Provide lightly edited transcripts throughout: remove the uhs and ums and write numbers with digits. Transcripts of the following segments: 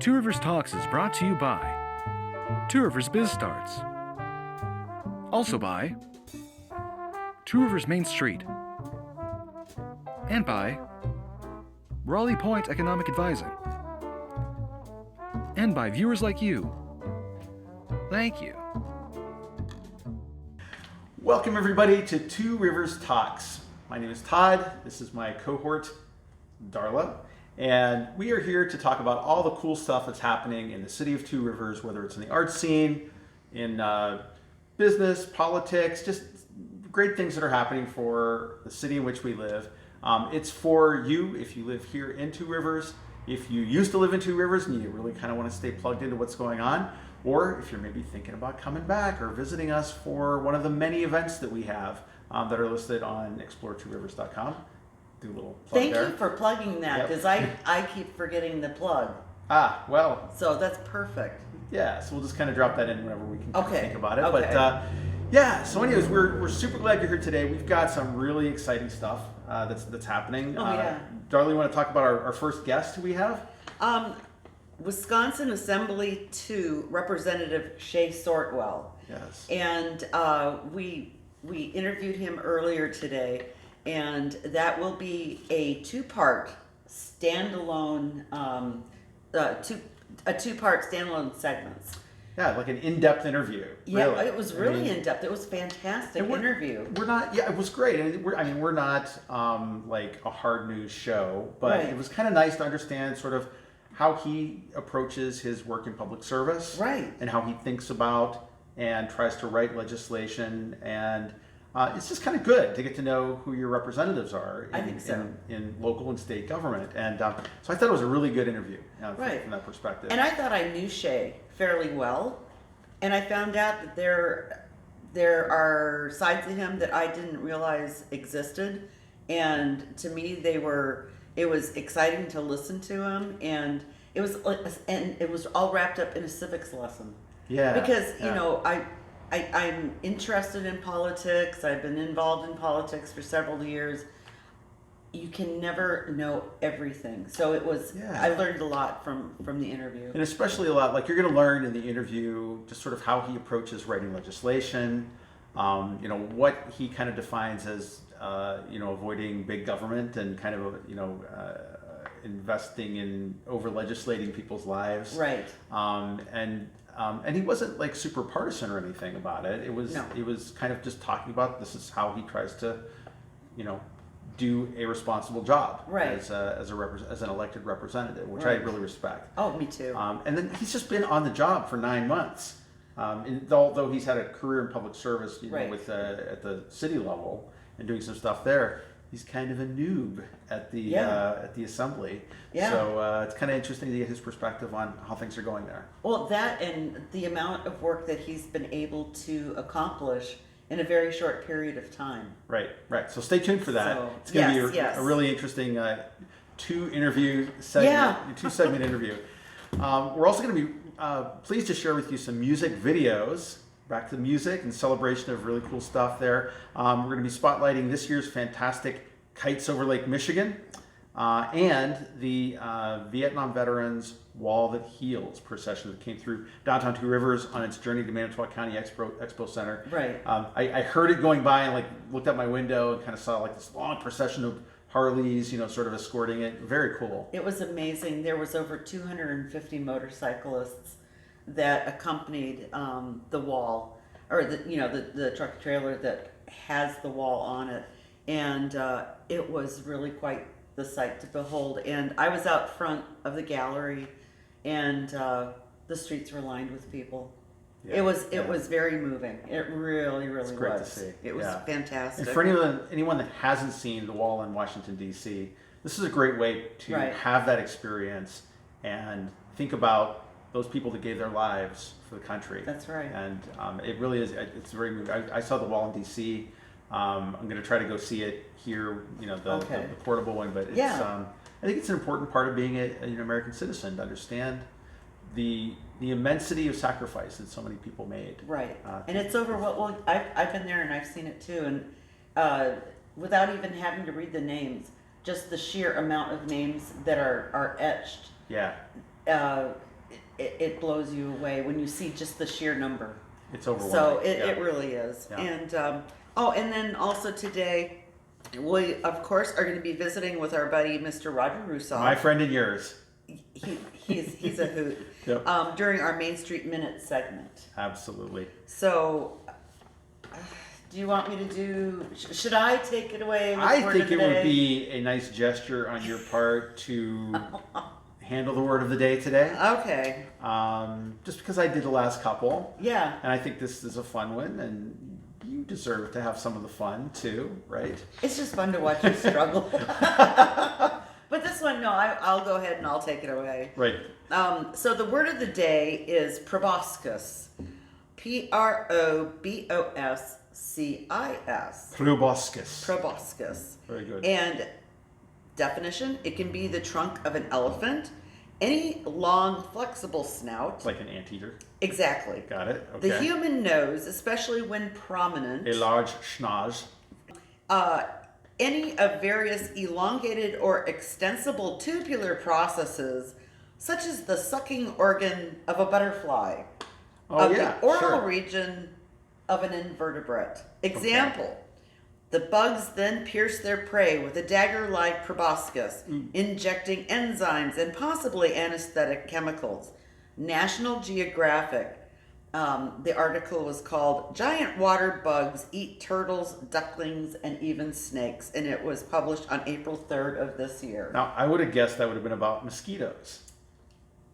Two Rivers Talks is brought to you by Two Rivers Biz Starts. Also by Two Rivers Main Street. And by Raleigh Point Economic Advising. And by viewers like you. Thank you. Welcome everybody to Two Rivers Talks. My name is Todd. This is my cohort, Darla. And we are here to talk about all the cool stuff that's happening in the city of Two Rivers, whether it's in the arts scene, in business, politics, just great things that are happening for the city in which we live. It's for you if you live here in Two Rivers, if you used to live in Two Rivers and you really kind of want to stay plugged into what's going on, or if you're maybe thinking about coming back or visiting us for one of the many events that we have that are listed on explore2rivers.com. Do a little plug Thank there. you for plugging that, because I keep forgetting the plug. Well. So that's perfect. Yeah, so we'll just kind of drop that in whenever we can think about it. Okay. But yeah, so anyways, we're super glad you're here today. We've got some really exciting stuff that's happening. Oh, yeah. Darla, you want to talk about our first guest who we have? Wisconsin Assembly 2 Representative Shay Sortwell. Yes. And we interviewed him earlier today, and that will be a two-part standalone, two-part standalone segments. Yeah, like an in-depth interview. Yeah, really. it was really in-depth. It was a fantastic interview. We're not, yeah, it was great. And we're not like a hard news show, but Right. it was kind of nice to understand sort of how he approaches his work in public service. Right. And how he thinks about and tries to write legislation. And it's just kind of good to get to know who your representatives are I think so. in local and state government. And so I thought it was a really good interview Right. from that perspective. And I thought I knew Shay fairly well, and I found out that there are sides of him that I didn't realize existed, and to me it was exciting to listen to him, and it was all wrapped up in a civics lesson. Yeah. Because yeah. you know I'm interested in politics. I've been involved in politics for several years. You can never know everything. So it was, I learned a lot from the interview. And especially a lot, like you're going to learn in the interview, just sort of how he approaches writing legislation, what he kind of defines as, avoiding big government and kind of, investing in over legislating people's lives. Right. And he wasn't like super partisan or anything about it. It was kind of just talking about this is how he tries to, do a responsible job right. as an elected representative, which I really respect. Oh, me too. And then he's just been on the job for 9 months. Although he's had a career in public service, right. with at the city level and doing some stuff there, he's kind of a noob at the assembly. Yeah. So it's kind of interesting to get his perspective on how things are going there. Well, that and the amount of work that he's been able to accomplish in a very short period of time. Right. So stay tuned for that. So, it's going to be a really interesting two-segment interview. We're also going to be pleased to share with you some music videos. Back to the music and celebration of really cool stuff there. We're going to be spotlighting this year's fantastic Kites Over Lake Michigan and the Vietnam Veterans Wall That Heals procession that came through downtown Two Rivers on its journey to Manitowoc County Expo Center. Right. I heard it going by and looked out my window and kind of saw this long procession of Harleys, sort of escorting it. Very cool. It was amazing. There was over 250 motorcyclists that accompanied the wall, or the truck trailer that has the wall on it, and it was really quite the sight to behold. And I was out front of the gallery, and the streets were lined with people. Yeah, it was very moving. It really was. It's great to see. It was fantastic. And for anyone that hasn't seen the wall in Washington D.C., this is a great way to have that experience and think about those people that gave their lives for the country. That's right. And it really is. It's very moving. I saw the wall in D.C. I'm going to try to go see it here. The portable one, but it's, I think it's an important part of being an American citizen to understand the immensity of sacrifice that so many people made. Right. And it's over I've been there and I've seen it too, and without even having to read the names, just the sheer amount of names that are etched. Yeah. uh, it blows you away when you see just the sheer number. It's overwhelming. So Yeah. it really is. Yeah. And and then also today, we of course are going to be visiting with our buddy Mr. Roger Russo. My friend and yours. He's a hoot. Yep. During our Main Street Minute segment. Absolutely. So, do you want me to do? Should I take it away? With I word think of the it day? would be a nice gesture on your part to handle the word of the day today. Okay. Just because I did the last couple. Yeah. And I think this is a fun one, and you deserve to have some of the fun too, right? It's just fun to watch you struggle. But this one, no, I'll go ahead and I'll take it away. Right. So the word of the day is proboscis. Proboscis. Proboscis. Proboscis. Very good. And definition, it can be the trunk of an elephant, any long, flexible snout. Like an anteater. Exactly. Got it. Okay. The human nose, especially when prominent. A large schnoz. Any of various elongated or extensible tubular processes, such as the sucking organ of a butterfly, Oh, of yeah, the oral sure. region of an invertebrate. Example, the bugs then pierce their prey with a dagger-like proboscis, injecting enzymes and possibly anesthetic chemicals. National Geographic. The article was called Giant Water Bugs Eat Turtles, Ducklings, and Even Snakes, and it was published on April 3rd of this year. Now, I would have guessed that would have been about mosquitoes,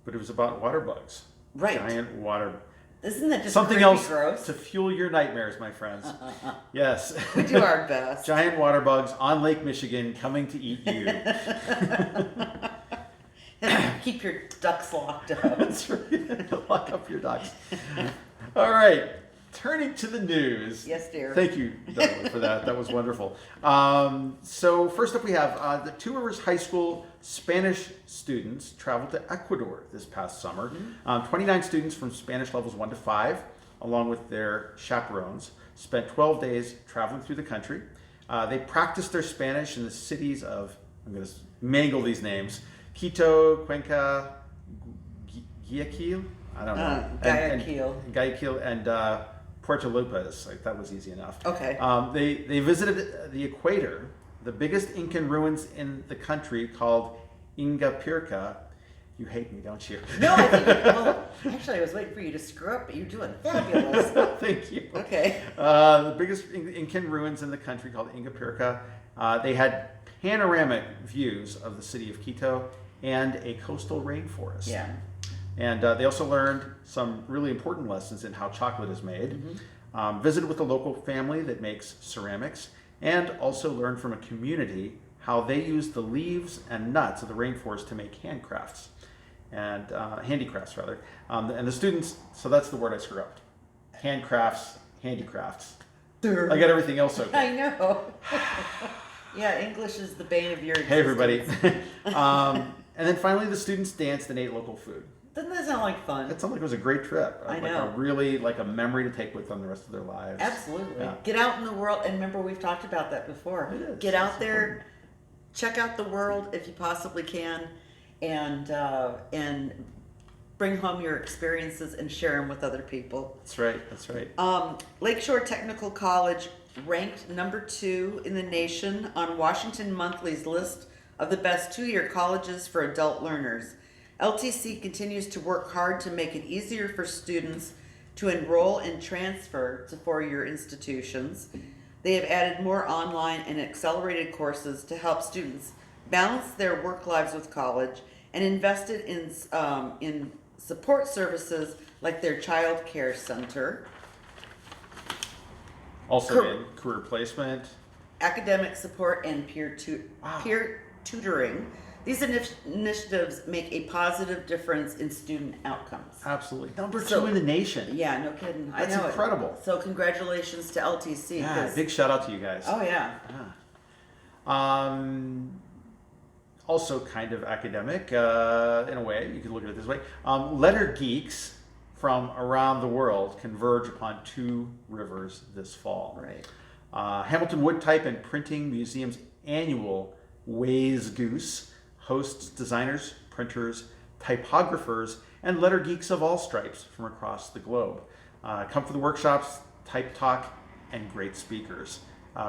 but it was about water bugs. Right. Giant water. Isn't that just Something creepy else gross? to fuel your nightmares, my friends. Yes. We do our best. Giant water bugs on Lake Michigan coming to eat you. Keep your ducks locked up. That's right. Lock up your ducks. All right. Turning to the news. Yes, dear. Thank you, Darla, for that. That was wonderful. So first up we have the Two Rivers High School Spanish students traveled to Ecuador this past summer. 29 students from Spanish levels 1 to 5, along with their chaperones, spent 12 days traveling through the country. They practiced their Spanish in the cities of, I'm going to mangle these names, Quito, Cuenca, Guayaquil, I don't know. Guayaquil and Puerto Lopez. Like, that was easy enough. Okay. They visited the equator, the biggest Incan ruins in the country called Ingapirca. You hate me, don't you? No, I think, well, actually, I was waiting for you to screw up, but you're doing fabulous. Thank you. Okay. The biggest Incan ruins in the country called Ingapirca. They had panoramic views of the city of Quito and a coastal rainforest. Yeah. And they also learned some really important lessons in how chocolate is made. Visited with a local family that makes ceramics, and also learned from a community how they use the leaves and nuts of the rainforest to make handicrafts. And the students, so that's the word I screw up. Handcrafts, handicrafts. I got everything else okay. I know. Yeah, English is the bane of your existence. Hey, everybody. And then finally, the students danced and ate local food. Doesn't that sound like fun? It sounded like it was a great trip. I know. Like a memory to take with them the rest of their lives. Absolutely. Yeah. Get out in the world, and remember, we've talked about that before. It is. Get out It's there, important. check out the world if you possibly can, and bring home your experiences and share them with other people. That's right. That's right. Lakeshore Technical College ranked number 2 in the nation on Washington Monthly's list of the best 2-year colleges for adult learners. LTC continues to work hard to make it easier for students to enroll and transfer to 4-year institutions. They have added more online and accelerated courses to help students balance their work lives with college, and invested in support services like their child care center, Also in career placement. academic support, and peer tutoring. These initiatives make a positive difference in student outcomes. Absolutely. Number 2 So- in the nation. Yeah, no kidding. That's I know incredible. So congratulations to LTC. Yeah, 'cause- big shout out to you guys. Oh yeah. Also kind of academic, in a way, you could look at it this way. Letter geeks from around the world converge upon Two Rivers this fall. Right. Hamilton Wood Type and Printing Museum's annual Ways Goose hosts designers, printers, typographers, and letter geeks of all stripes from across the globe. Come for the workshops, type talk, and great speakers.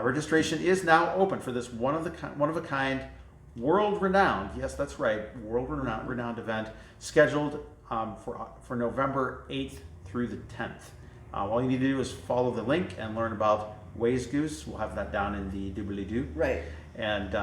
Registration is now open for this one of a kind, world-renowned, yes, that's right, world-renowned event scheduled for November 8th through the 10th. All you need to do is follow the link and learn about Ways Goose. We'll have that down in the doobly-doo. Right. And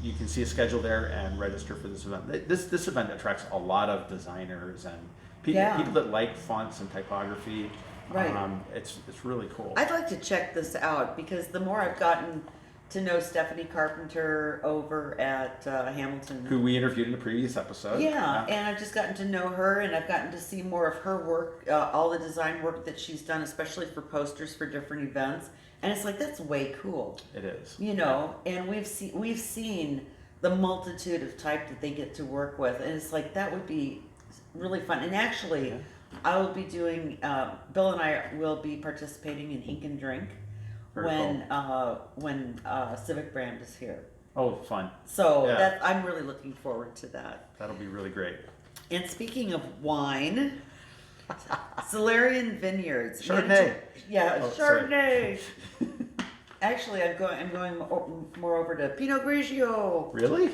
you can see a schedule there and register for this event. This event attracts a lot of designers and people that like fonts and typography. Right. It's really cool. I'd like to check this out because the more I've gotten to know Stephanie Carpenter over at Hamilton, who we interviewed in a previous episode. Yeah, and I've just gotten to know her, and I've gotten to see more of her work, all the design work that she's done, especially for posters for different events. And it's like, that's way cool. It is. You know, and we've seen the multitude of type that they get to work with, and it's like, that would be really fun. And actually, I will be doing, Bill and I will be participating in Ink and Drink when Civic Brand is here. Oh, fun. So I'm really looking forward to that. That'll be really great. And speaking of wine, Solarian Vineyards. Chardonnay. Chardonnay. Actually, I'm going more over to Pinot Grigio. Really?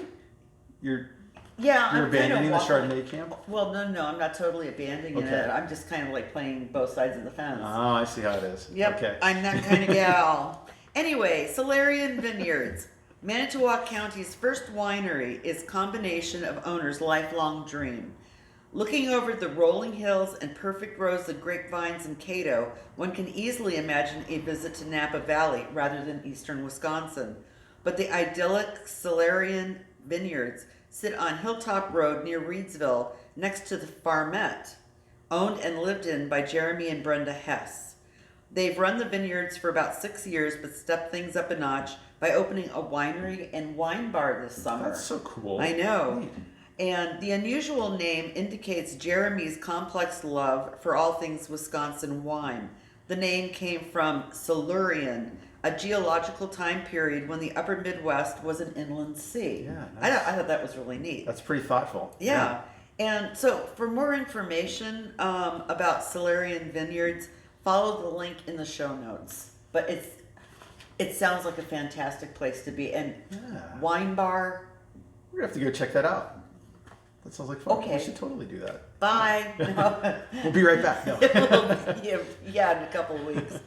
You're I'm abandoning the Chardonnay camp? Well, no, I'm not totally abandoning it. I'm just kind of like playing both sides of the fence. Oh, I see how it is. Yep, okay. I'm that kind of gal. Anyway, Solarian Vineyards. Manitowoc County's first winery is combination of owners' lifelong dream. Looking over the rolling hills and perfect rows of grapevines in Cato, one can easily imagine a visit to Napa Valley rather than eastern Wisconsin. But the idyllic Solarian Vineyards sit on Hilltop Road near Reedsville, next to the Farmette, owned and lived in by Jeremy and Brenda Hess. They've run the vineyards for about 6 years, but stepped things up a notch by opening a winery and wine bar this summer. That's so cool. I know. Neat. And the unusual name indicates Jeremy's complex love for all things Wisconsin wine. The name came from Silurian, a geological time period when the upper Midwest was an inland sea. Yeah, nice. I thought that was really neat. That's pretty thoughtful. Yeah. And so for more information about Solarian Vineyards, follow the link in the show notes. But it sounds like a fantastic place to be. And wine bar. We're going to have to go check that out. That sounds like fun. Okay. We should totally do that. Bye. No. We'll be right back. No. Yeah, in a couple of weeks.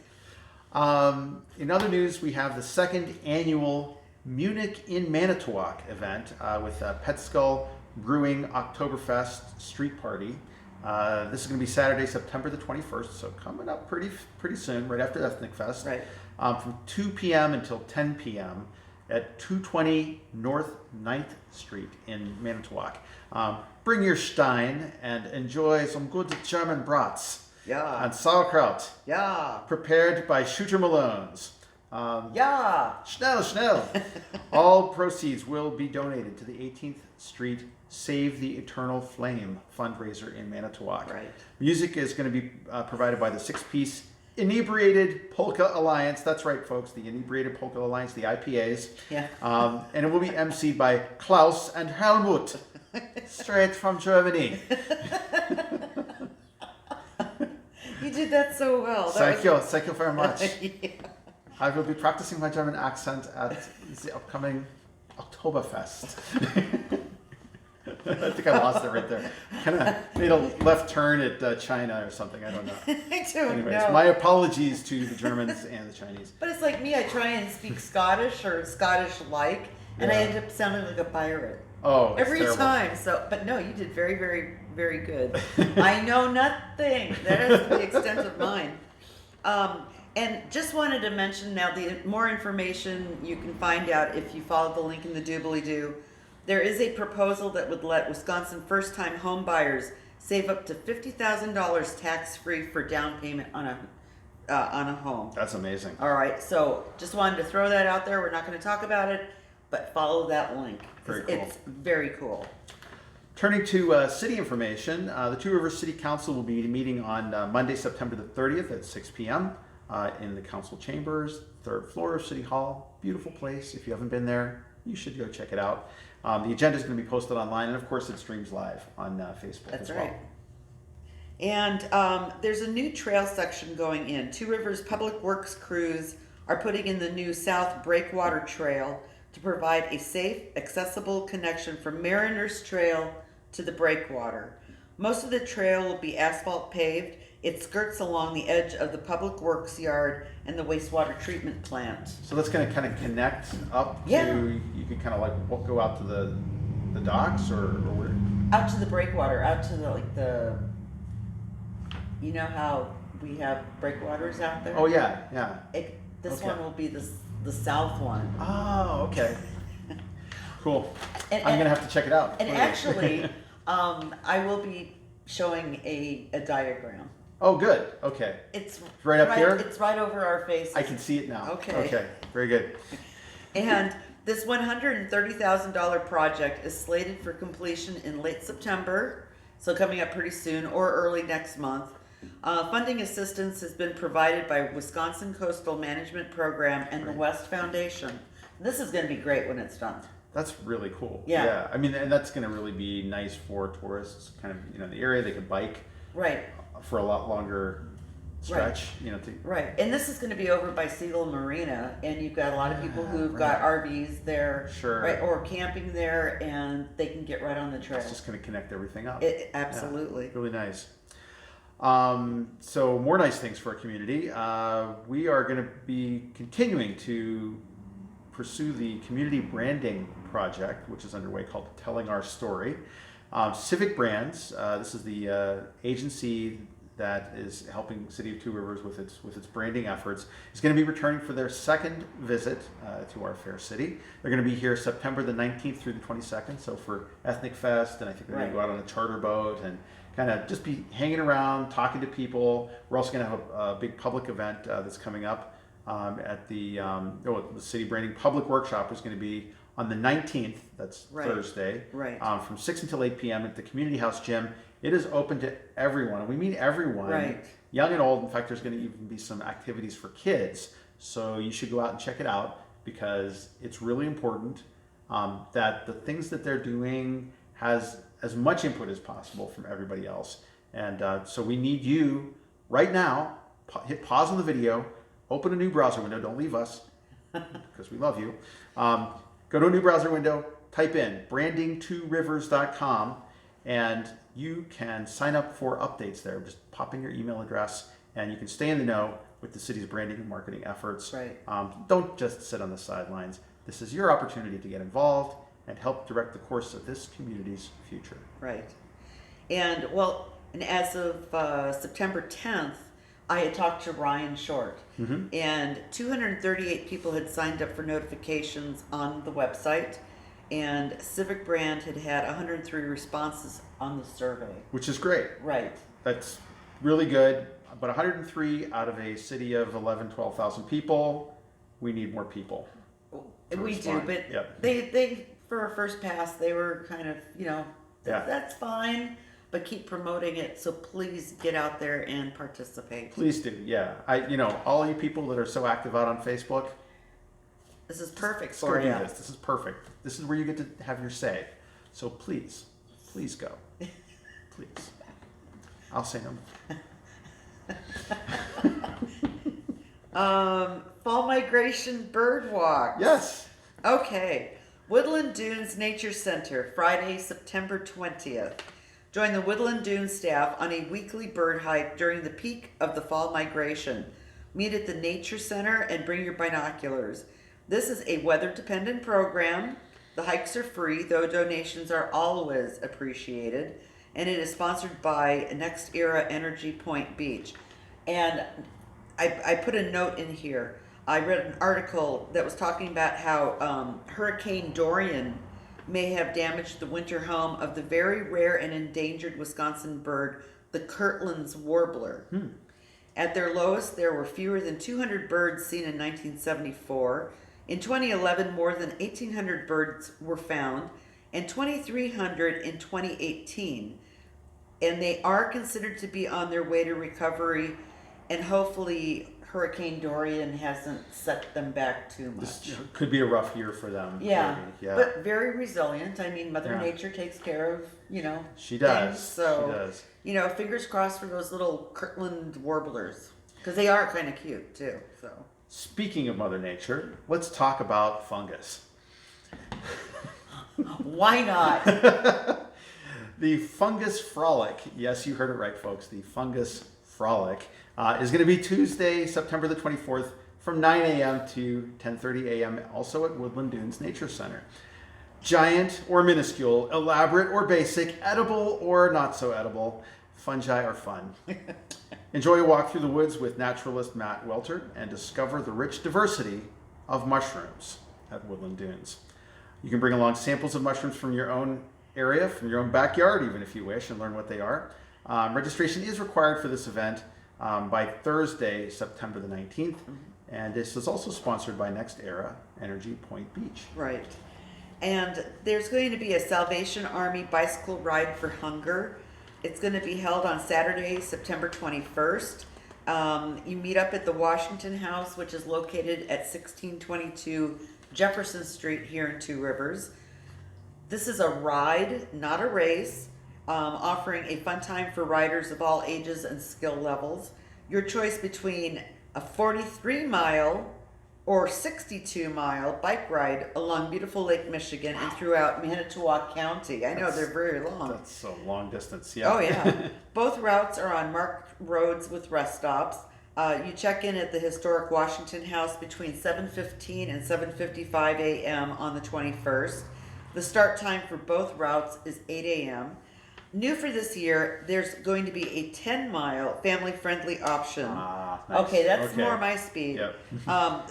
In other news, we have the second annual Munich in Manitowoc event with Pet Skull Brewing Oktoberfest Street Party. This is going to be Saturday, September the 21st, so coming up pretty soon, right after Ethnic Fest. Right. From 2 p.m. until 10 p.m. at 220 North 9th Street in Manitowoc. Bring your Stein and enjoy some good German brats. Yeah. And sauerkraut. Yeah. Prepared by Shooter Malone's. Yeah. Schnell. All proceeds will be donated to the 18th Street Save the Eternal Flame fundraiser in Manitowoc. Right. Music is going to be provided by the six-piece Inebriated Polka Alliance. That's right, folks, the Inebriated Polka Alliance, the IPAs. Yeah. And it will be emceed by Klaus and Helmut, straight from Germany. You did that so well. Thank you very much. Yeah. I will be practicing my German accent at the upcoming Oktoberfest. I think I lost it right there. Kind of made a left turn at China or something. I don't know. I don't Anyways, know. my apologies to the Germans and the Chinese. But it's like me, I try and speak Scottish or Scottish-like, and I Yeah. end up sounding like a pirate. Oh, it's Every terrible. time. So, but no, you did very, very, very good. I know nothing. That is the extent of mine. And just wanted to mention now, the more information you can find out if you follow the link in the doobly-doo. There is a proposal that would let Wisconsin first-time home buyers save up to $50,000 tax-free for down payment on a home. That's amazing. All right, so just wanted to throw that out there. We're not going to talk about it, but follow that link. 'Cause Very cool. It's very cool. Turning to city information, the Two Rivers City Council will be meeting on Monday, September the 30th at 6 p.m. In the council chambers, 3rd floor of City Hall. Beautiful place. If you haven't been there, you should go check it out. The agenda is going to be posted online, and of course it streams live on Facebook That's as right. well. And there's a new trail section going in. Two Rivers Public Works crews are putting in the new South Breakwater Trail to provide a safe, accessible connection from Mariners Trail to the breakwater. Most of the trail will be asphalt paved. It skirts along the edge of the Public Works yard and the wastewater treatment plant. So that's going to kind of connect up Yeah. to, you could kind of like go out to the docks or where? Out to the breakwater, out to the you know how we have breakwaters out there? Oh, yeah, yeah. This Okay. one will be the south one. Oh, okay. Cool. And- I'm going to have to check it out. And actually, I will be showing a diagram. Oh, good. Okay. It's Right up here? It's right over our faces. I can see it now. Okay. Okay. Very good. And this $130,000 project is slated for completion in late September, so coming up pretty soon, or early next month. Funding assistance has been provided by Wisconsin Coastal Management Program and the West Foundation. This is going to be great when it's done. That's really cool. Yeah. I mean, and that's going to really be nice for tourists, kind of, in the area. They could bike Right, for a lot longer stretch, right. And this is going to be over by Siegel Marina, and you've got a lot of people who've got RVs there, Sure. right, or camping there, and they can get right on the trail. It's just going to connect everything up. Absolutely. Yeah, really nice. So more nice things for our community. We are going to be continuing to pursue the community branding project, which is underway, called Telling Our Story. Civic Brands, this is the agency that is helping City of Two Rivers with its branding efforts, is going to be returning for their second visit to our fair city. They're going to be here September the 19th through the 22nd, so for Ethnic Fest, and I think they're going to go out on a charter boat and kind of just be hanging around, talking to people. We're also going to have a big public event that's coming up at the City Branding Public Workshop is going to be on the 19th, that's Right. Thursday, Right. From 6 until 8 p.m. at the Community House Gym. It is open to everyone, and we mean everyone, Right. young and old. In fact, there's going to even be some activities for kids, so you should go out and check it out because it's really important that the things that they're doing has as much input as possible from everybody else. And so we need you right now, hit pause on the video, open a new browser window, don't leave us, because we love you. Go to a new browser window, type in branding2rivers.com, and you can sign up for updates there. Just pop in your email address, and you can stay in the know with the city's branding and marketing efforts. Right. Don't just sit on the sidelines. This is your opportunity to get involved and help direct the course of this community's future. Right. And as of September 10th, I had talked to Ryan Short, and 238 people had signed up for notifications on the website, and Civic Brand had 103 responses on the survey. Which is great. Right. That's really good. But 103 out of a city of 11, 12,000 people, we need more people. to We do, respond. but Yep. they for a first pass, they were kind of, Yeah. that's fine, but keep promoting it. So please get out there and participate. Please do, yeah. All you people that are so active out on Facebook, This is perfect let's go for do you. this. This is perfect. This is where you get to have your say. So please go. Please. I'll say no more. Fall migration bird walk. Yes. Okay. Woodland Dunes Nature Center, Friday, September 20th. Join the Woodland Dunes staff on a weekly bird hike during the peak of the fall migration. Meet at the Nature Center and bring your binoculars. This is a weather-dependent program. The hikes are free, though donations are always appreciated. And it is sponsored by Next Era Energy Point Beach. And I put a note in here. I read an article that was talking about how Hurricane Dorian may have damaged the winter home of the very rare and endangered Wisconsin bird, the Kirtland's warbler. At their lowest, there were fewer than 200 birds seen in 1974. In 2011, more than 1,800 birds were found, and 2,300 in 2018. And they are considered to be on their way to recovery, and hopefully Hurricane Dorian hasn't set them back too This much. could be a rough year for them. Yeah, maybe. Yeah. but very resilient. I mean, Mother Yeah. Nature takes care of, She does. things. So, She does. Fingers crossed for those little Kirtland warblers. Because they are kind of cute, too. So. Speaking of Mother Nature, let's talk about fungus. Why not? The Fungus Frolic, yes, you heard it right, folks. The Fungus Frolic is going to be Tuesday, September the 24th from 9 a.m. to 10:30 a.m. also at Woodland Dunes Nature Center. Giant or minuscule, elaborate or basic, edible or not so edible, fungi are fun. Enjoy a walk through the woods with naturalist Matt Welter and discover the rich diversity of mushrooms at Woodland Dunes. You can bring along samples of mushrooms from your own area, from your own backyard even if you wish, and learn what they are. Registration is required for this event by Thursday, September the 19th. And this is also sponsored by Next Era Energy Point Beach. Right. And there's going to be a Salvation Army bicycle ride for hunger. It's going to be held on Saturday, September 21st. You meet up at the Washington House, which is located at 1622 Jefferson Street here in Two Rivers. This is a ride, not a race, offering a fun time for riders of all ages and skill levels. Your choice between a 43-mile or 62-mile bike ride along beautiful Lake Michigan and throughout Manitowoc County. I know they're very long. That's a long distance, yeah. Oh, yeah. Both routes are on marked roads with rest stops. You check in at the historic Washington House between 7:15 and 7:55 a.m. on the 21st. The start time for both routes is 8 a.m. New for this year, there's going to be a 10-mile family-friendly option. Nice. Okay, that's more my speed. Yep.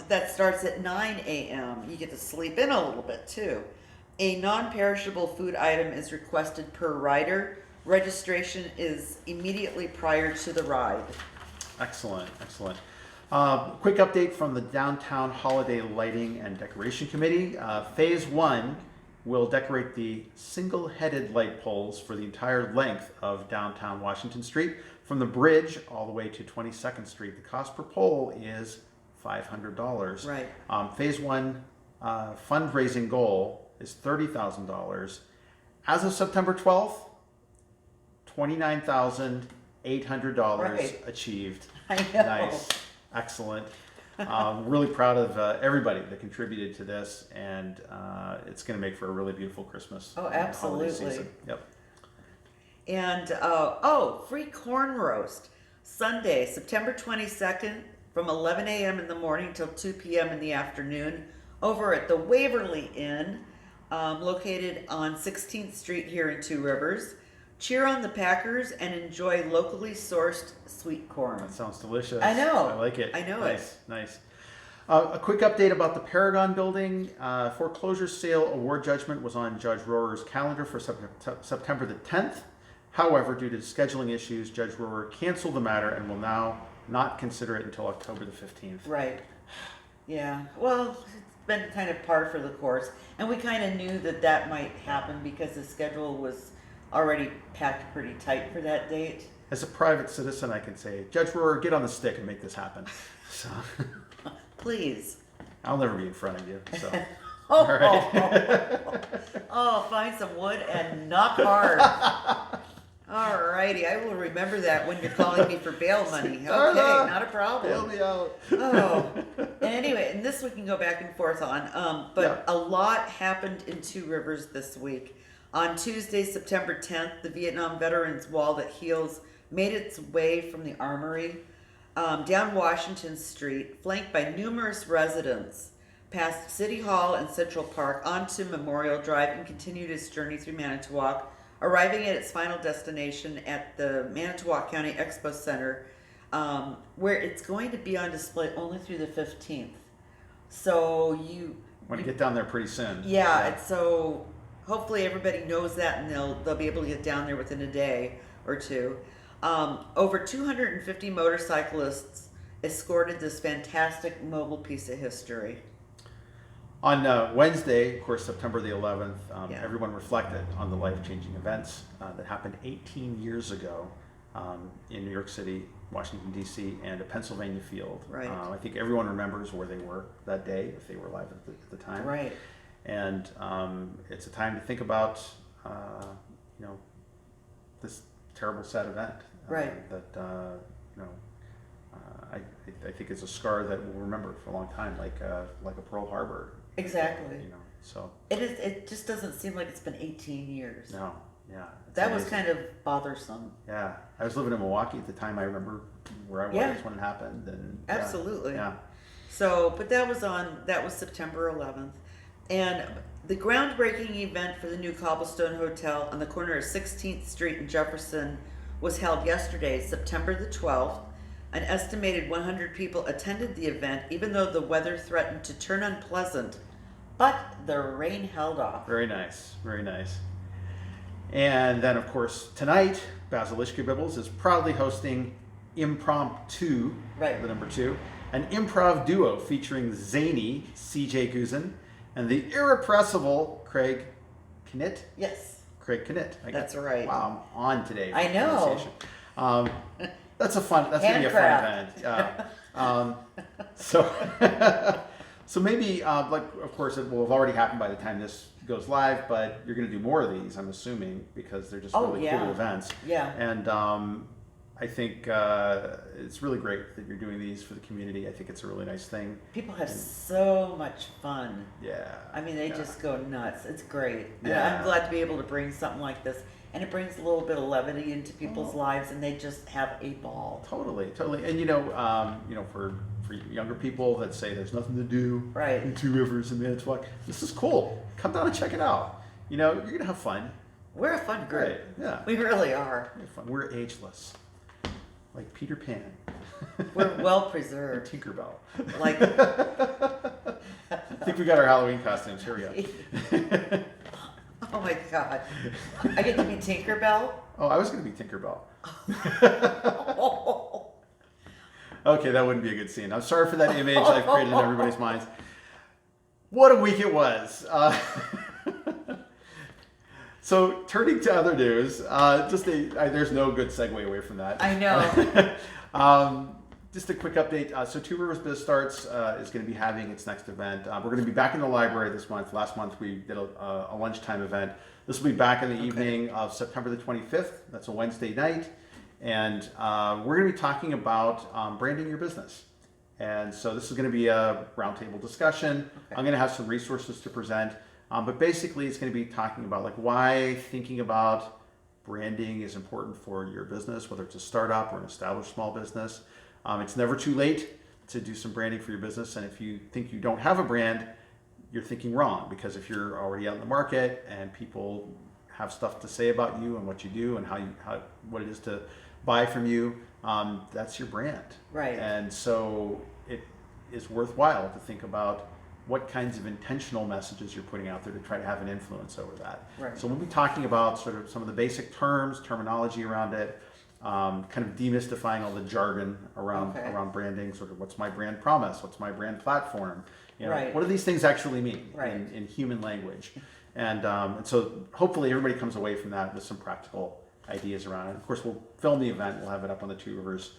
That starts at 9 a.m. You get to sleep in a little bit too. A non-perishable food item is requested per rider. Registration is immediately prior to the ride. Excellent, excellent. Quick update from the Downtown Holiday Lighting and Decoration Committee. Phase 1 will decorate the single-headed light poles for the entire length of downtown Washington Street, from the bridge all the way to 22nd Street. The cost per pole is $500. Right. Phase 1 fundraising goal is $30,000. As of September 12th, $29,800 Right. achieved. I know. Nice. Excellent. Really proud of everybody that contributed to this, and it's going to make for a really beautiful Christmas. Oh, holiday absolutely. season. Yep. And, free corn roast. Sunday, September 22nd from 11 a.m. in the morning till 2 p.m. in the afternoon over at the Waverly Inn, located on 16th Street here in Two Rivers. Cheer on the Packers and enjoy locally sourced sweet corn. That sounds delicious. I know. I like it. I know nice, Nice. A quick update about the Paragon building. Foreclosure sale award judgment was on Judge Rohrer's calendar for September the 10th. However, due to scheduling issues, Judge Rohrer canceled the matter and will now not consider it until October the 15th. Right. Yeah. Well, it's been kind of par for the course. And we kind of knew that that might happen because the schedule was already packed pretty tight for that date. As a private citizen, I can say, Judge Rohrer, get on the stick and make this happen. So, Please. I'll never be in front of you. So, Oh, all right. find some wood and knock hard. All righty, I will remember that when you're calling me for bail money. Okay, not a problem. Bail me out. Oh, and anyway, and this we can go back and forth on. But Yeah. a lot happened in Two Rivers this week. On Tuesday, September 10th, the Vietnam Veterans Wall that heals made its way from the Armory down Washington Street, flanked by numerous residents, past City Hall and Central Park, onto Memorial Drive, and continued its journey through Manitowoc, arriving at its final destination at the Manitowoc County Expo Center, where it's going to be on display only through the 15th. So you Want to get down there pretty soon. yeah, it's so hopefully everybody knows that, and they'll be able to get down there within a day or two. Over 250 motorcyclists escorted this fantastic mobile piece of history. On Wednesday, of course, September the 11th, Yeah. everyone reflected on the life-changing events that happened 18 years ago in New York City, Washington, D.C., and a Pennsylvania field. Right. I think everyone remembers where they were that day, if they were alive at the time. Right. And it's a time to think about, this terrible, sad event. Right. I think it's a scar that we'll remember for a long time, like a Pearl Harbor. Exactly. So it is. It just doesn't seem like it's been 18 years. No. Yeah. That was kind of bothersome. Yeah. I was living in Milwaukee at the time. I remember where I was when it happened. And absolutely. Yeah. So, but that was September 11th, and the groundbreaking event for the new Cobblestone Hotel on the corner of 16th Street and Jefferson was held yesterday, September the 12th. An estimated 100 people attended the event, even though the weather threatened to turn unpleasant, but the rain held off. Very nice, very nice. And then, of course, tonight, Basil Ishkabibble is proudly hosting Impromptu, right. The number 2, an improv duo featuring zany C.J. Guzin and the irrepressible Craig Knitt. Yes. Craig Knitt. That's right. Wow, I'm on today. I know. That's going to be a fun event. So maybe, of course, it will have already happened by the time this goes live, but you're going to do more of these, I'm assuming, because they're just really cool events. Yeah. And I think it's really great that you're doing these for the community. I think it's a really nice thing. People have so much fun. Yeah. I mean, they just go nuts. It's great. Yeah. And I'm glad to be able to bring something like this. And it brings a little bit of levity into people's lives, and they just have a ball. Totally. And for younger people that say there's nothing to do in Two Rivers and Manitowoc, this is cool. Come down and check it out. You're gonna have fun. We're a fun group. Right. Yeah. We really are. We're fun. We're ageless, like Peter Pan. We're well preserved. Tinkerbell. Like. I think we got our Halloween costumes. Here we go. Oh my God. I get to be Tinkerbell? Oh, I was going to be Tinkerbell. Oh. Okay, that wouldn't be a good scene. I'm sorry for that image I've created in everybody's minds. What a week it was. So turning to other news, there's no good segue away from that. I know. Just a quick update. So Two Rivers Biz Starts is going to be having its next event. We're going to be back in the library this month. Last month we did a lunchtime event. This will be back in the evening of September the 25th. That's a Wednesday night. And we're going to be talking about branding your business. And so this is going to be a roundtable discussion. Okay. I'm going to have some resources to present. But basically it's going to be talking about why thinking about branding is important for your business, whether it's a startup or an established small business. It's never too late to do some branding for your business. And if you think you don't have a brand, you're thinking wrong, because if you're already out in the market and people have stuff to say about you and what you do and what it is to buy from you, that's your brand. Right. And so it is worthwhile to think about what kinds of intentional messages you're putting out there to try to have an influence over that. Right. So we'll be talking about sort of some of the basic terminology around it, kind of demystifying all the jargon around branding, sort of what's my brand promise, what's my brand platform, what do these things actually mean in human language, and so hopefully everybody comes away from that with some practical ideas around it. Of course, we'll film the event. We'll have it up on the Two Rivers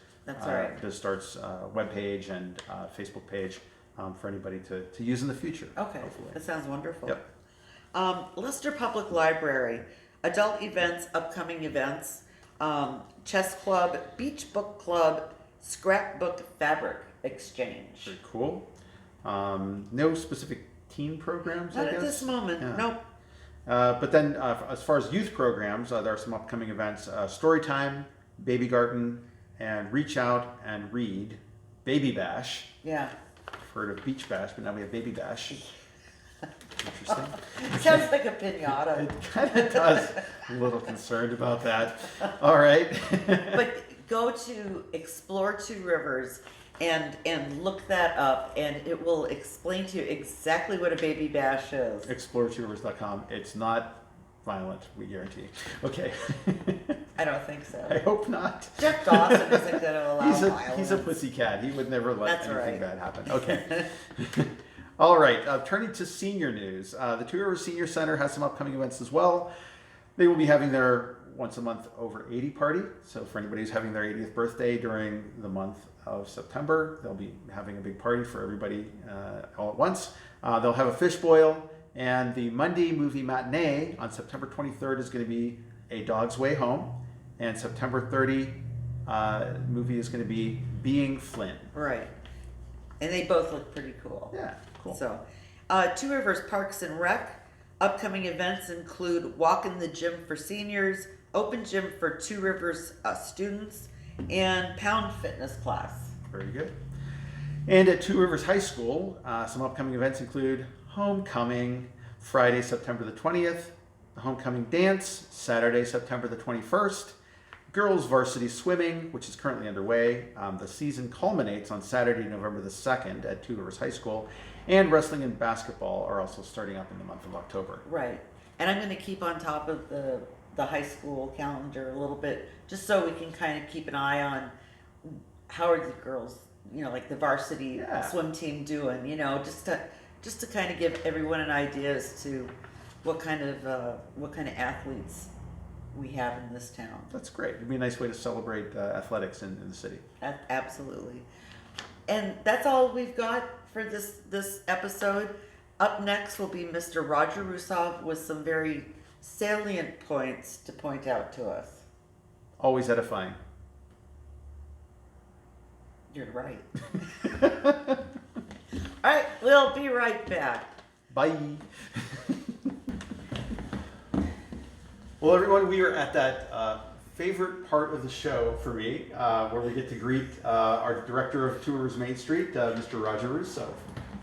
Biz Starts webpage and Facebook page for anybody to use in the future. Okay, hopefully. That sounds wonderful. Yep. Leicester Public Library, adult events, upcoming events. Chess Club, Beach Book Club, Scrapbook Fabric Exchange. Very cool. No specific teen programs, Not I guess? at this moment, nope. But then as far as youth programs, there are some upcoming events. Storytime, Baby Garden, and Reach Out and Read. Baby Bash. Yeah. I've heard of Beach Bash, but now we have Baby Bash. Interesting. Sounds like a pinata. It kind of does. I'm a little concerned about that. All right. But go to Explore Two Rivers and look that up, and it will explain to you exactly what a baby bash is. Explore2rivers.com. It's not violent, we guarantee. Okay. I don't think so. I hope not. Jeff Dawson isn't going to allow violence. He's a pussycat. He would never let That's anything right. bad happen. Okay. All right, turning to senior news. The Two Rivers Senior Center has some upcoming events as well. They will be having their once a month over 80 party. So for anybody who's having their 80th birthday during the month of September, they'll be having a big party for everybody all at once. They'll have a fish boil, and the Monday movie matinee on September 23rd is going to be A Dog's Way Home, and September 30 movie is going to be Being Flynn. Right. And they both look pretty cool. Yeah, cool. So, Two Rivers Parks and Rec. Upcoming events include Walk in the Gym for seniors, Open Gym for Two Rivers students, and Pound Fitness class. Very good. And at Two Rivers High School, some upcoming events include Homecoming, Friday, September the 20th, the Homecoming Dance, Saturday, September the 21st, Girls Varsity Swimming, which is currently underway. The season culminates on Saturday, November the 2nd at Two Rivers High School. And wrestling and basketball are also starting up in the month of October. Right. And I'm going to keep on top of the high school calendar a little bit, just so we can kind of keep an eye on how are the girls, like the varsity swim team doing, just to kind of give everyone an idea as to what kind of athletes we have in this town. That's great. It'd be a nice way to celebrate athletics in the city. Absolutely. And that's all we've got for this episode. Up next will be Mr. Roger Rusov with some very salient points to point out to us. Always edifying. You're right. All right, we'll be right back. Bye. Well, everyone, we are at that favorite part of the show for me, where we get to greet our director of Tours Main Street, Mr. Roger Russo.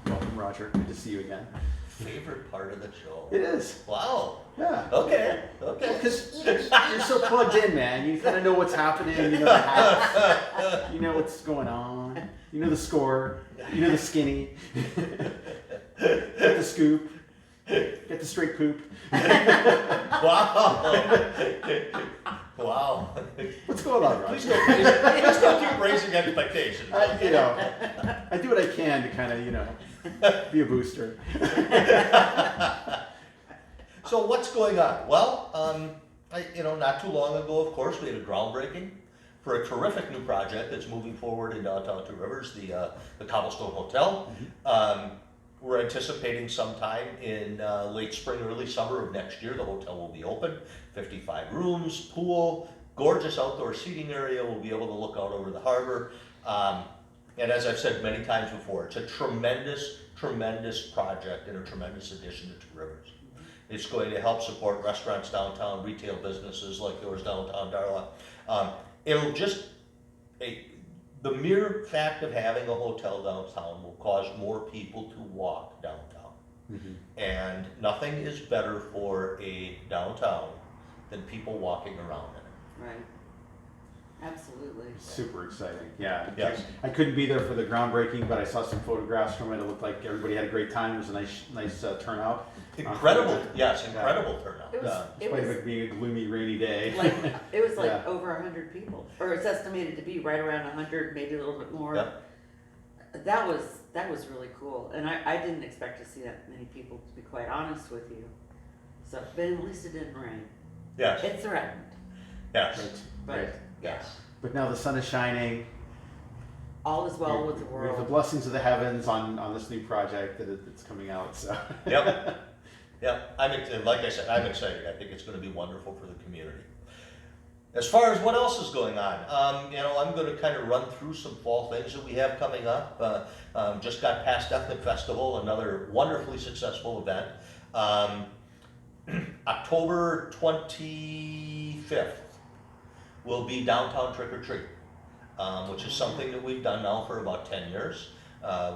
Welcome, Roger. Good to see you again. Favorite part of the show. It is. Wow. Yeah. Okay. Because you're so plugged in, man. You kind of know what's happening. You know the hats. You know what's going on. You know the score. You know the skinny. Get the scoop. Get the straight poop. Wow. Wow. What's going on, Roger? Please don't keep raising expectations. I do what I can to kind of, be a booster. So what's going on? Well, not too long ago, of course, we had a groundbreaking for a terrific new project that's moving forward in downtown Two Rivers, the Cobblestone Hotel. We're anticipating sometime in late spring, early summer of next year, the hotel will be open. 55 rooms, pool, gorgeous outdoor seating area. We'll be able to look out over the harbor. And as I've said many times before, it's a tremendous, tremendous project and a tremendous addition to Two Rivers. It's going to help support restaurants downtown, retail businesses like yours downtown, Darla. It'll just, the mere fact of having a hotel downtown will cause more people to walk downtown. Mm-hmm. And nothing is better for a downtown than people walking around in it. Right. Absolutely. Super exciting. Yeah. Yes. I couldn't be there for the groundbreaking, but I saw some photographs from it. It looked like everybody had a great time. It was a nice turnout. Incredible. Yes, incredible turnout. Despite it being a gloomy, rainy day. It was over 100 people, or it's estimated to be right around 100, maybe a little bit more. Yeah. That was really cool, and I didn't expect to see that many people, to be quite honest with you. So, but at least it didn't rain. Yes. It threatened. Yes. But Yes. But now the sun is shining. All is well with the We have the world. blessings of the heavens on this new project that's coming out. So. Yep. Yep. Like I said, I'm excited. I think it's going to be wonderful for the community. As far as what else is going on, I'm going to kind of run through some fall things that we have coming up. Just got past Ethnic Festival, another wonderfully successful event. October 25th will be Downtown Trick or Treat, which is something that we've done now for about 10 years.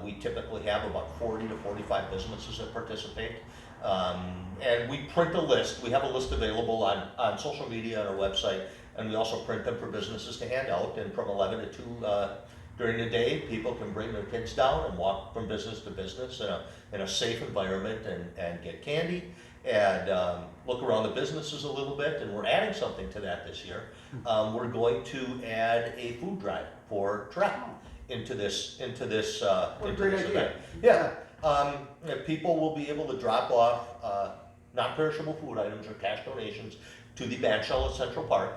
We typically have about 40 to 45 businesses that participate. And we print a list. We have a list available on social media on our website, and we also print them for businesses to hand out. And from 11 to 2 during the day, people can bring their kids down and walk from business to business in a safe environment and get candy and look around the businesses a little bit. And we're adding something to that this year. We're going to add a food drive for track into this event. Yeah. People will be able to drop off non-perishable food items or cash donations to the band shell at Central Park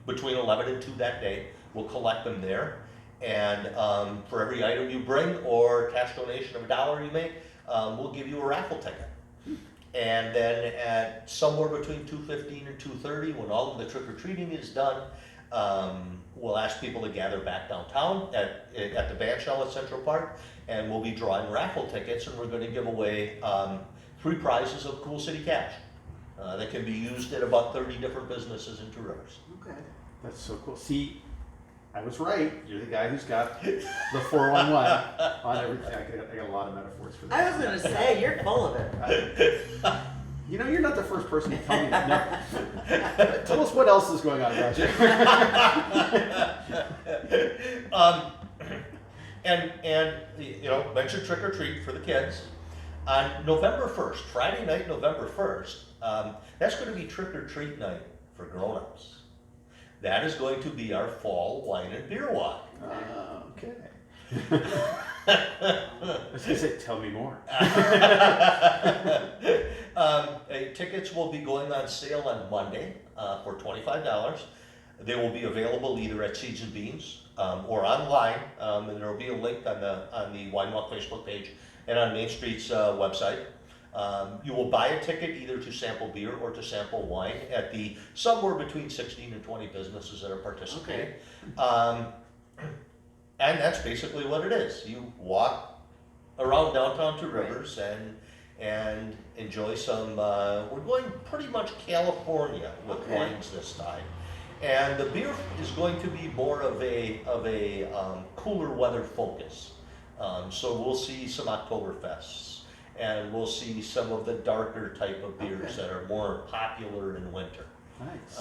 between 11 and 2 that day. We'll collect them there. And for every item you bring or cash donation of $1 you make, we'll give you a raffle ticket. And then at somewhere between 2:15 and 2:30, when all of the trick-or-treating is done, we'll ask people to gather back downtown at the band shell at Central Park, and we'll be drawing raffle tickets, and we're going to give away 3 prizes of Cool City Cash that can be used at about 30 different businesses in Two Rivers. Okay. That's so cool. See, I was right. You're the guy who's got the 411 on everything. I got a lot of metaphors for that. I was gonna say, you're full of it. You know, you're not the first person to tell me that. No. Tell us what else is going on, Roger. And you know, mention trick or treat for the kids. On November 1st, Friday night, November 1st, that's going to be trick or treat night for grown-ups. That is going to be our fall wine and beer walk. Okay. I was going to say, tell me more. Tickets will be going on sale on Monday for $25. They will be available either at Seeds and Beans or online, and there will be a link on the Wine Walk Facebook page and on Main Street's website. You will buy a ticket either to sample beer or to sample wine at the somewhere between 16 and 20 businesses that are participating. Okay. And that's basically what it is. You walk around downtown Two Rivers and enjoy some, we're going pretty much California with wines this time. And the beer is going to be more of a cooler weather focus. So we'll see some Oktoberfests, and we'll see some of the darker type of beers that are more popular in winter. Nice.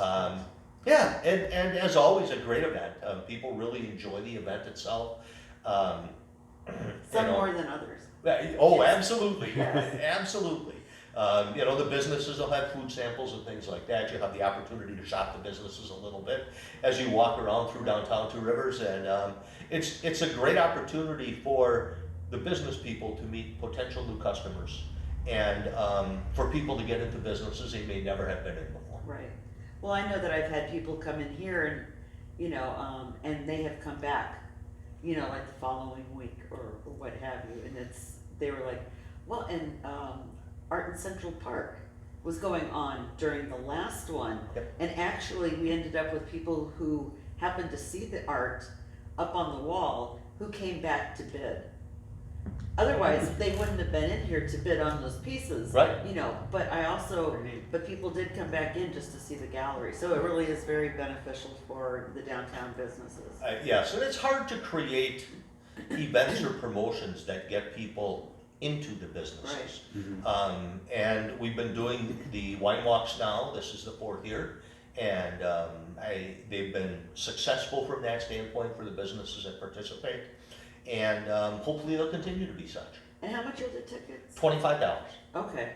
Yeah, and as always, a great event. People really enjoy the event itself. Some more than others. Oh, absolutely, absolutely. You know, the businesses will have food samples and things like that. You have the opportunity to shop the businesses a little bit as you walk around through downtown Two Rivers, and it's a great opportunity for the business people to meet potential new customers, and for people to get into businesses they may never have been in before. Right. Well, I know that I've had people come in here and, you know, and they have come back, you know, like the following week or what have you, and they were like, well, and Art in Central Park was going on during the last one, and actually we ended up with people who happened to see the art up on the wall who came back to bid. Otherwise, they wouldn't have been in here to bid on those pieces, Right. you know, but but people did come back in just to see the gallery, so it really is very beneficial for the downtown businesses. Yes, and it's hard to create events or promotions that get people into the businesses. Right. And we've been doing the wine walks now. This is the 4th year, and they've been successful from that standpoint for the businesses that participate, and hopefully they'll continue to be such. And how much are the tickets? $25. Okay,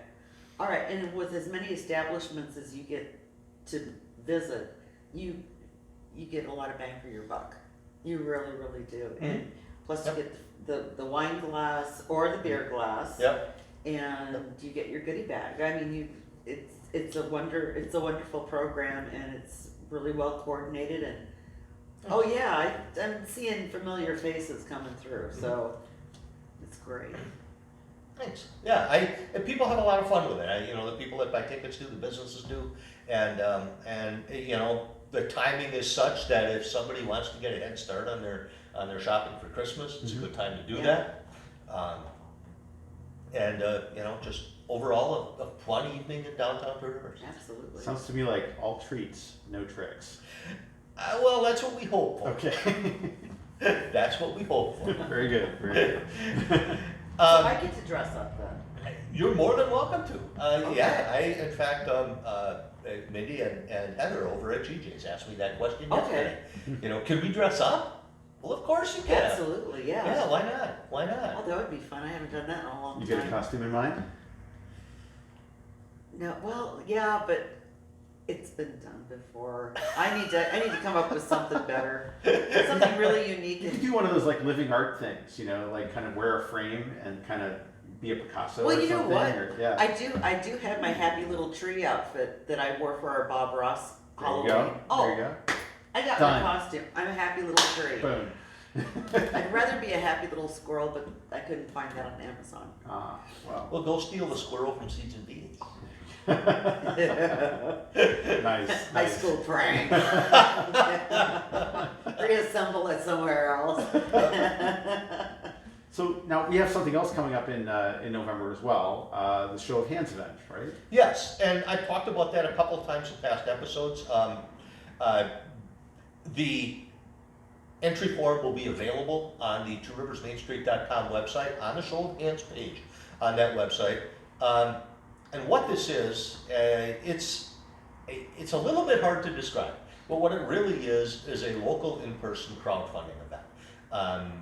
all right, and with as many establishments as you get to visit, you get a lot of bang for your buck. You really, really do. And plus you get the wine glass or the beer glass. Yep. And you get your goodie bag. I mean, it's a wonderful program, and it's really well coordinated, and oh yeah, I'm seeing familiar faces coming through, so it's great. Thanks. Yeah, and people have a lot of fun with it. You know, the people that buy tickets do, the businesses do, and you know, the timing is such that if somebody wants to get a head start on their shopping for Christmas, it's a good time to do that. And you know, just overall a fun evening in downtown Two Rivers. Absolutely. Sounds to me like all treats, no tricks. Well, that's what we hope for. Okay. That's what we hope for. Very good. Very good. So I get to dress up then. You're more than welcome to. Okay. Yeah, in fact, Mindy and Heather over at GJ's asked me that question yesterday. You know, can we dress up? Well, of course you can. Absolutely, yeah. Yeah, why not? Why not? Oh, that would be fun. I haven't done that in a long You time. get a costume in mind? No, well, yeah, but it's been done before. I need to come up with something better, something really unique. You could do one of those like living art things, you know, like kind of wear a frame and kind of be a Picasso Well, or you know something. what? Or, yeah. I do have my happy little tree outfit that I wore for our Bob Ross There you Halloween. go. Oh, There you go. I got Done. my costume. I'm a happy little tree. Boom. I'd rather be a happy little squirrel, but I couldn't find that on Amazon. Ah, well. Well, go steal the squirrel from Seeds and Beans. Nice. High Nice. school prank. Reassemble it somewhere else. So now we have something else coming up in November as well, the Show of Hands event, right? Yes, and I talked about that a couple of times in past episodes. The entry form will be available on the TWORRIVERSMainStreet.com website, on the Show of Hands page on that website. And what this is, it's a little bit hard to describe, but what it really is a local in-person crowdfunding event.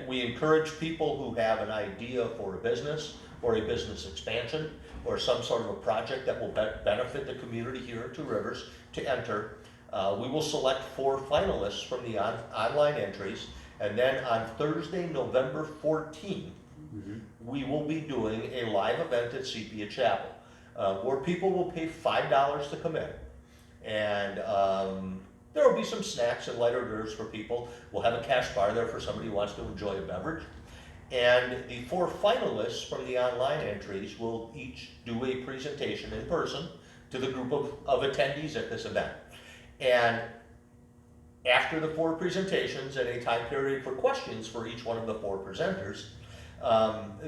We encourage people who have an idea for a business or a business expansion or some sort of a project that will benefit the community here at Two Rivers to enter. We will select 4 finalists from the online entries, and then on Thursday, November 14th, we will be doing a live event at Sepia Chapel, where people will pay $5 to come in. And there will be some snacks and light hors d'oeuvres for people. We'll have a cash bar there for somebody who wants to enjoy a beverage. And the 4 finalists from the online entries will each do a presentation in person to the group of attendees at this event. And after the 4 presentations and a time period for questions for each one of the 4 presenters,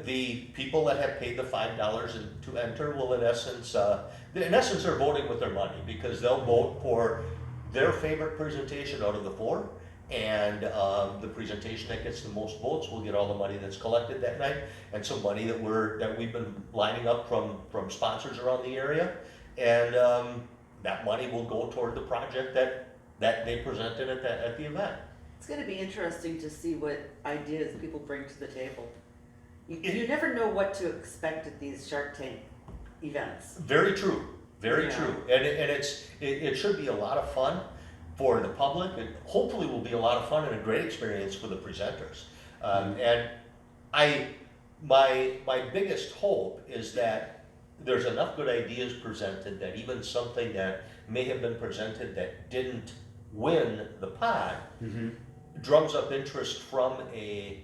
the people that have paid the $5 to enter will in essence are voting with their money, because they'll vote for their favorite presentation out of the 4, and the presentation that gets the most votes will get all the money that's collected that night, and some money that we've been lining up from sponsors around the area, and that money will go toward the project that they presented at the event. It's going to be interesting to see what ideas people bring to the table. You never know what to expect at these Shark Tank events. Very true, very Yeah. true, and it should be a lot of fun for the public. It hopefully will be a lot of fun and a great experience for the presenters. And my biggest hope is that there's enough good ideas presented that even something that may have been presented that didn't win the pot drums up interest from a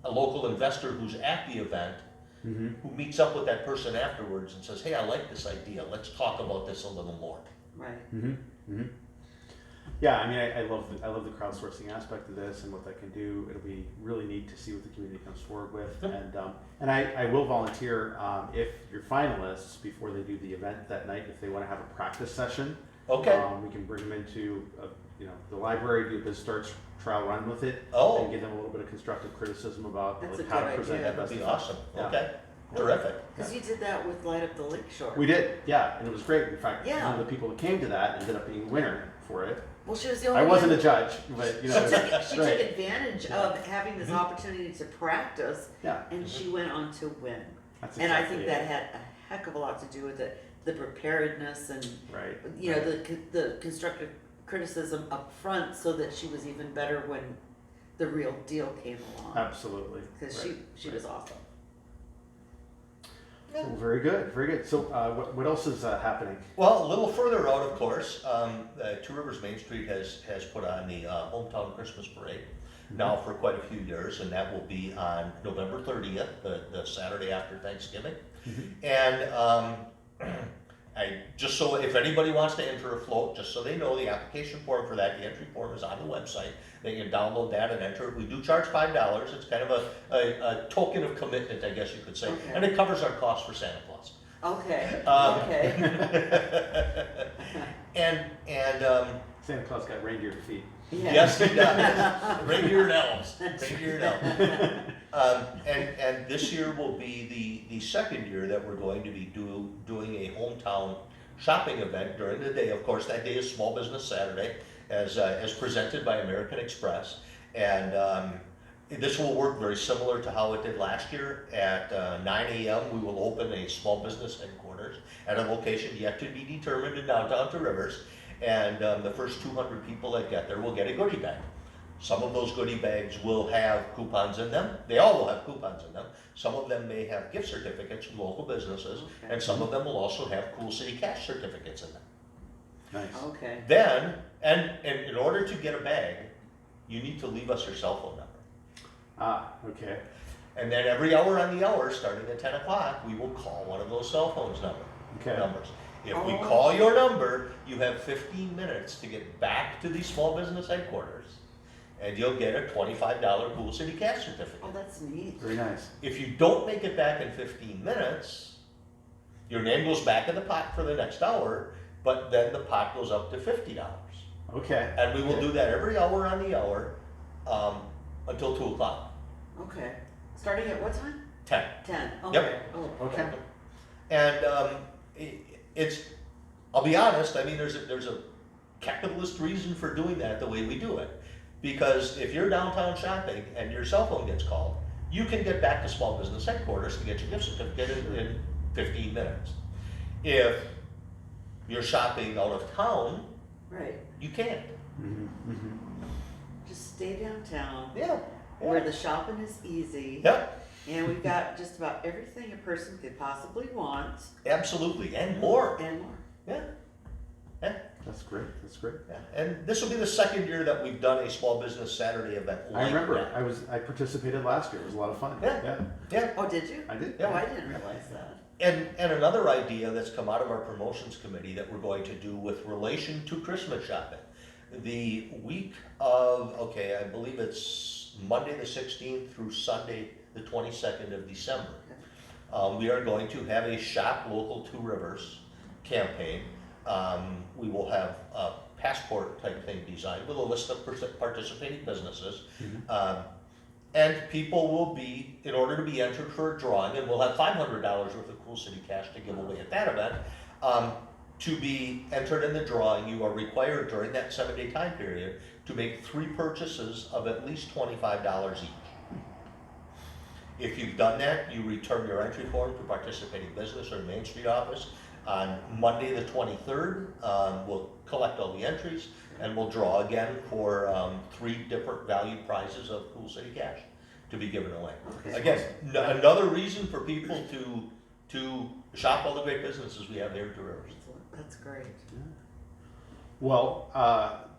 local investor who's at the event, who meets up with that person afterwards and says, hey, I like this idea, let's talk about this a little more. Right. Yeah, I mean, I love the crowdsourcing aspect of this and what that can do. It'll be really neat to see what the community comes forward with, and I will volunteer if you're finalists before they do the event that night. If they want to have a practice session, Okay. we can bring them into the library, do a BizStarts trial run with it, Oh. and give them a little bit of constructive criticism about That's a how to good present idea. that That'd best be stuff. awesome. Yeah. Okay, terrific. Because you did that with Light Up the Lake Shore. We did, yeah, and it was great. In fact, Yeah. one of the people that came to that ended up being the winner for it. Well, she was the only I wasn't a one. judge, but She took great. advantage of having this opportunity to practice, Yeah, and she went on to win. that's And I exactly think that it. had a heck of a lot to do with it, the preparedness and Right. the constructive criticism up front, so that she was even better when the real deal came along. Absolutely. Because Right. she was awesome. Well, very good, very good. So, what else is happening? Well, a little further out, of course, Two Rivers Main Street has put on the Hometown Christmas Parade now for quite a few years, and that will be on November 30th, the Saturday after Thanksgiving. And just so if anybody wants to enter a float, just so they know, the application form for that, the entry form is on the website. They can download that and enter it. We do charge $5. It's kind of a token of commitment, I guess you could say. Okay. And it covers our costs for Santa Claus. Okay, Um, okay. And Santa Claus got reindeer feet. Yeah. yes, he does. Reindeer and elves. Reindeer and elves. And this year will be the second year that we're going to be doing a hometown shopping event during the day. Of course, that day is Small Business Saturday, as presented by American Express. And this will work very similar to how it did last year. At 9 a.m. we will open a small business headquarters at a location yet to be determined in downtown Two Rivers. And the first 200 people that get there will get a goodie bag. Some of those goodie bags will have coupons in them. They all will have coupons in them. Some of them may have gift certificates from local businesses, Okay. and some of them will also have Cool City Cash certificates in them. Nice. Okay. Then, and in order to get a bag, you need to leave us your cell phone number. Ah, okay. And then every hour on the hour, starting at 10 o'clock, we will call one of those cell phones Okay. numbers. If we Oh. call your number, you have 15 minutes to get back to the small business headquarters, and you'll get a $25 Cool City Cash certificate. Oh, that's neat. Very nice. If you don't make it back in 15 minutes, your name goes back in the pot for the next hour, but then the pot goes up to $50. Okay. And we will do that every hour on the hour until 2 o'clock. Okay. Starting at what time? 10. 10. Okay. Yep. Oh, Okay. And it's, I'll be honest, I mean, there's a capitalist reason for doing that the way we do it. Because if you're downtown shopping and your cell phone gets called, you can get back to small business headquarters to get your gift certificate in 15 minutes. If you're shopping out of town, Right. you can't. Just stay downtown Yeah. where the shopping is easy. Yep, And we've got just about everything a person could possibly want absolutely, and more. and more. Yeah. Yeah. That's great. That's great. Yeah. And this will be the second year that we've done a small business Saturday event I like remember. that. I participated last year. It was a lot of fun. Yeah. Yeah. Yeah. Oh, did you? I did. Oh, I didn't realize that. And another idea that's come out of our promotions committee that we're going to do with relation to Christmas shopping. The week of, okay, I believe it's Monday the 16th through Sunday the 22nd of December. We are going to have a Shop Local Two Rivers campaign. We will have a passport type thing designed with a list of participating businesses. And people will be, in order to be entered for a drawing, and we'll have $500 worth of Cool City Cash to give away at that event. To be entered in the drawing, you are required during that 7-day time period to make 3 purchases of at least $25 each. If you've done that, you return your entry form to participating business or Main Street office. On Monday the 23rd, we'll collect all the entries and we'll draw again for 3 different valued prizes of Cool City Cash to be given away. Okay. Again, another reason for people to shop all the great businesses we have here in Two Rivers. That's great. Well,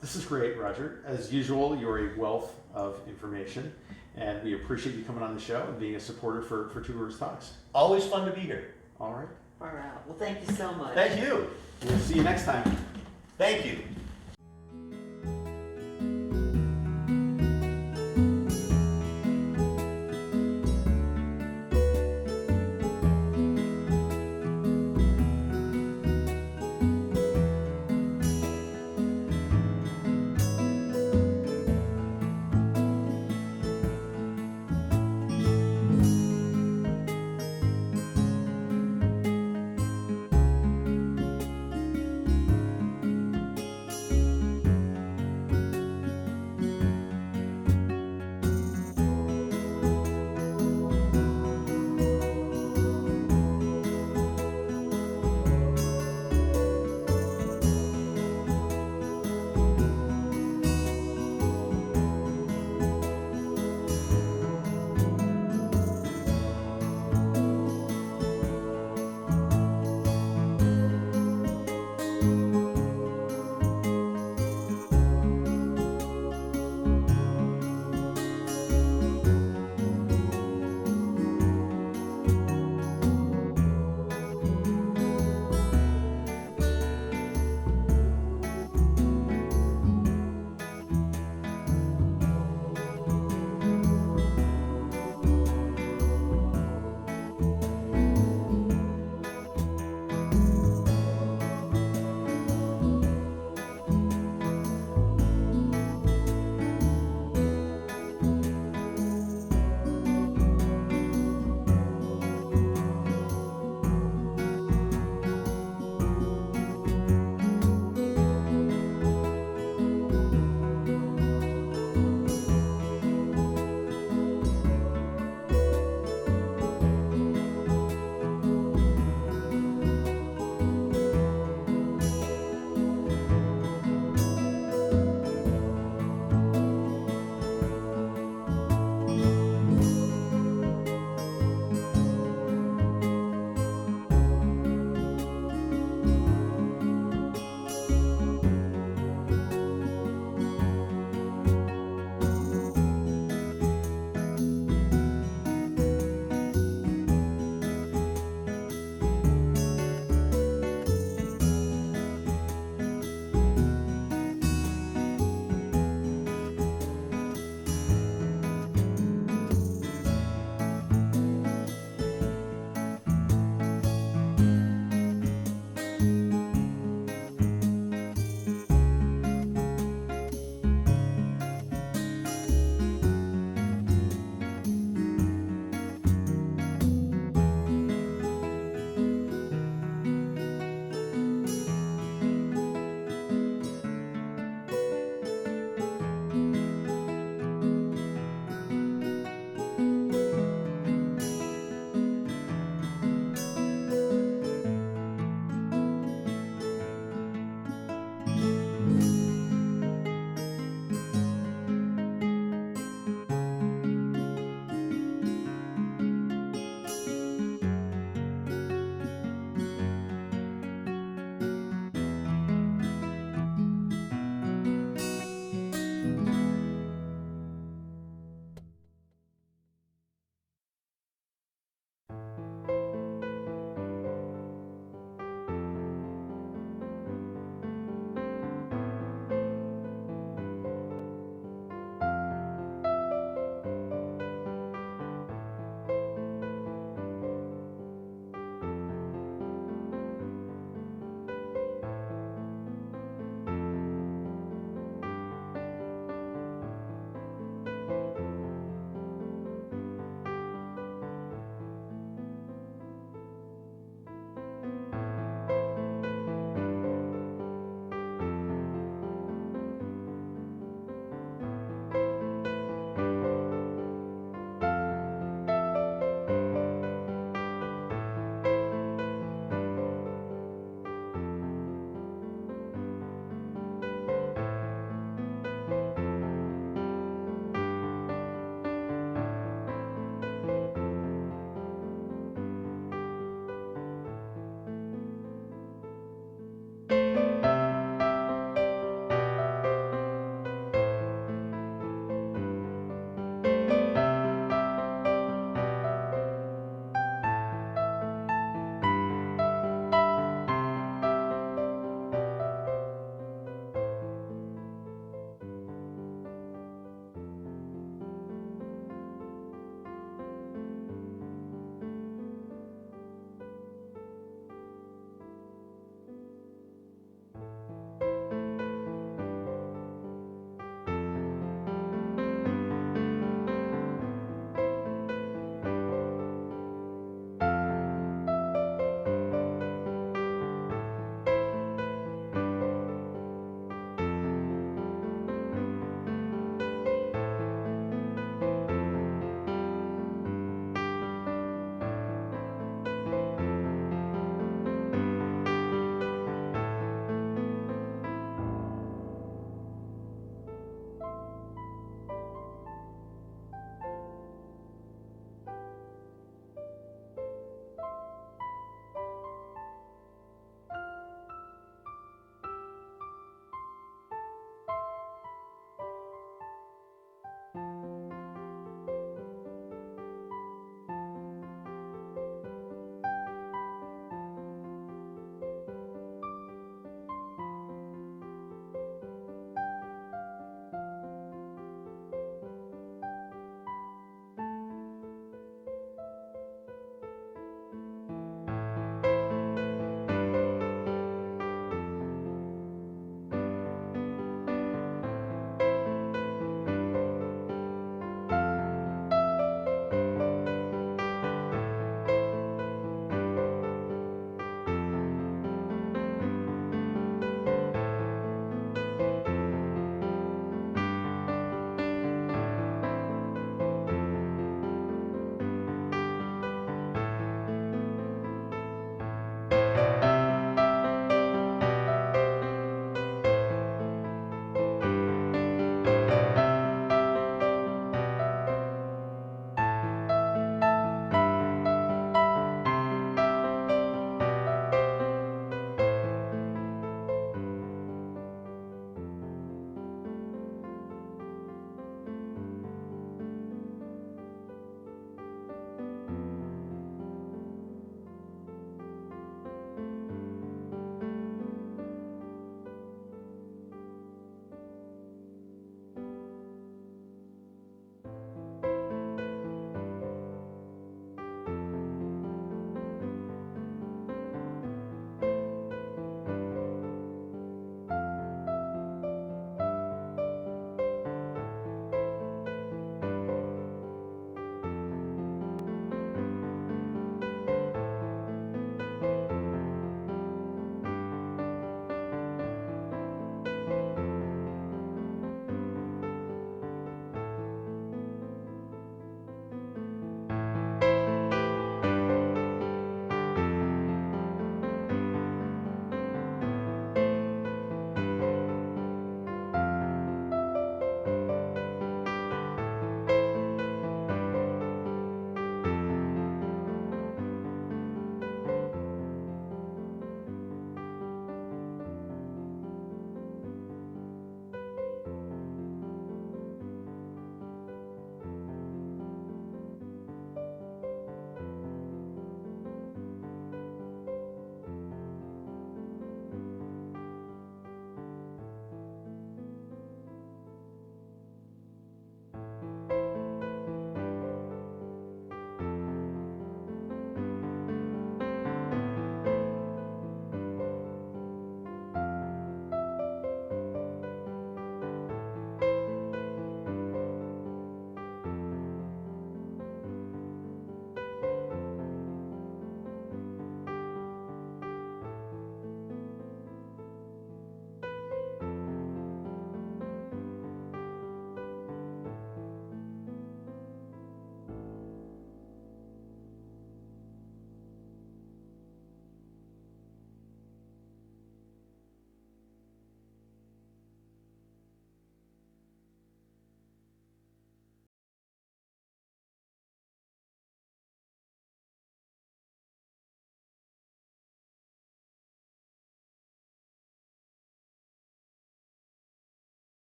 this is great, Roger. As usual, you're a wealth of information, and we appreciate you coming on the show and being a supporter for Two Rivers Talks. Always fun to be here. All right. Far out. Well, thank you so much. Thank you. We'll see you next time. Thank you.